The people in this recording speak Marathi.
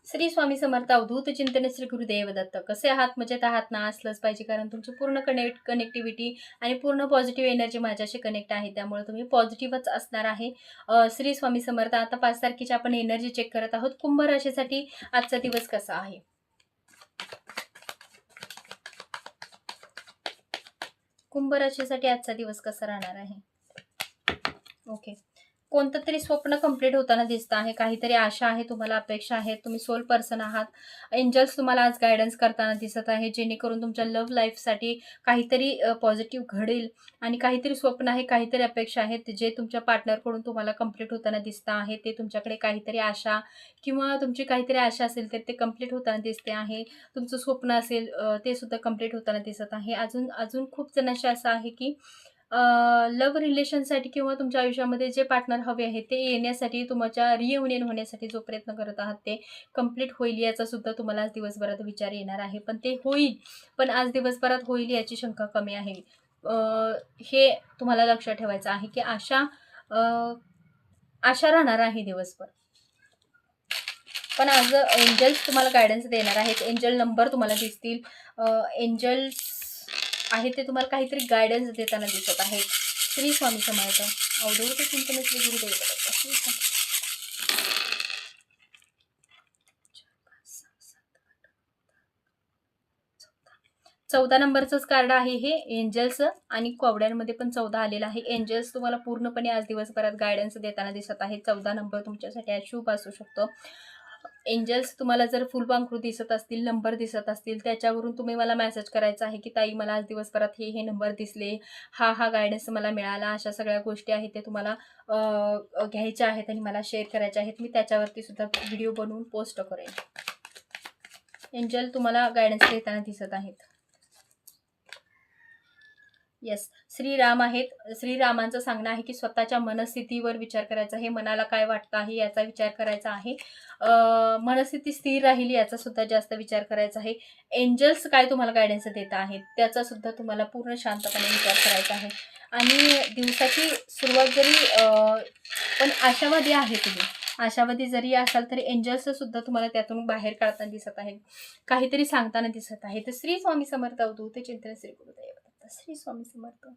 श्री स्वामी समर्थ. अवधूत चिंतन श्री गुरुदेव दत्त. कसे आहात? मजेत आहात ना? असलंच पाहिजे, कारण तुमची पूर्ण कनेक्टिव्हिटी आणि पूर्ण पॉझिटिव्ह एनर्जी माझ्याशी कनेक्ट आहे, त्यामुळे तुम्ही पॉझिटिव्हच असणार आहे. श्री स्वामी समर्थ. आता 5 तारखेची आपण एनर्जी चेक करत आहोत. कुंभ राशीसाठी आजचा दिवस कसा आहे? कुंभ राशीसाठी आजचा दिवस कसा राहणार आहे? ओके. कोणतं तरी स्वप्न कंप्लीट होताना दिसतं आहे. काहीतरी आशा आहे, तुम्हाला अपेक्षा आहेत. तुम्ही सोल पर्सन आहात. एंजल्स तुम्हाला आज गायडन्स करताना दिसत आहे, जेणेकरून तुमच्या लव्ह लाईफसाठी काहीतरी पॉझिटिव्ह घडेल. आणि काहीतरी स्वप्न आहे, काहीतरी अपेक्षा आहेत, जे तुमच्या पार्टनरकडून तुम्हाला कंप्लीट होताना दिसतं आहे. ते तुमच्याकडे काहीतरी आशा किंवा तुमची काहीतरी आशा असेल तर ते कंप्लीट होताना दिसते आहे. तुमचं स्वप्न असेल ते सुद्धा कंप्लीट होताना दिसत आहे. अजून अजून खूप जणांशी असं आहे की लव्ह रिलेशनसाठी किंवा तुमच्या आयुष्यामध्ये जे पार्टनर हवे आहेत ते येण्यासाठी, तुमच्या रियुनियन होण्यासाठी जो प्रयत्न करत आहात ते कंप्लीट होईल, याचा सुद्धा तुम्हाला आज दिवसभरात विचार येणार आहे. पण ते होईल, पण आज दिवसभरात होईल याची शंका कमी आहे. हे तुम्हाला लक्षात ठेवायचं आहे की आशा आशा राहणार आहे दिवसभर. पण आज एंजल्स तुम्हाला गायडन्स देणार आहेत. एंजल नंबर तुम्हाला दिसतील. एंजल्स आहे ते तुम्हाला काहीतरी गायडन्स देताना दिसत आहे. श्री स्वामी समर्थ. अवधूत चिंतन श्री गुरुदेव दत्त. श्री स्वामी. 14 नंबरचंच कार्ड आहे हे एंजल्स, आणि कवड्यांमध्ये पण 14 आलेलं आहे. एंजल्स तुम्हाला पूर्णपणे आज दिवसभरात गायडन्स देताना दिसत आहे. 14 नंबर तुमच्यासाठी आज शुभ असू शकतो. एंजल्स तुम्हाला जर फुलपाखरू दिसत असतील, नंबर दिसत असतील, त्याच्यावरून तुम्ही मला मेसेज करायचा आहे की ताई मला आज दिवसभरात हे नंबर दिसले, हा गायडन्स मला मिळाला. अशा सगळ्या गोष्टी आहेत ते तुम्हाला घ्यायच्या आहेत आणि मला शेअर करायच्या आहेत. मी त्याच्यावरती सुद्धा व्हिडिओ बनवून पोस्ट करेन. एंजल तुम्हाला गायडन्स देताना दिसत आहेत. येस, श्रीराम आहेत. श्रीरामांचं सांगणं आहे की स्वतःच्या मनस्थितीवर विचार करायचा आहे. मनाला काय वाटतं आहे याचा विचार करायचा आहे. मनस्थिती स्थिर राहील याचा सुद्धा जास्त विचार करायचा आहे. एंजल्स काय तुम्हाला गायडन्स देत आहेत त्याचा सुद्धा तुम्हाला पूर्ण शांतपणे विचार करायचा आहे. आणि दिवसाची सुरुवात जरी पण आशावादी आहे, तुम्ही आशावादी जरी असाल तरी एंजल्स सुद्धा तुम्हाला त्यातून बाहेर काढताना दिसत आहे, काहीतरी सांगताना दिसत आहे. तर श्री स्वामी समर्थ. अवधूत चिंतन श्री गुरुदेव दत्त. श्री स्वामी समर्थ.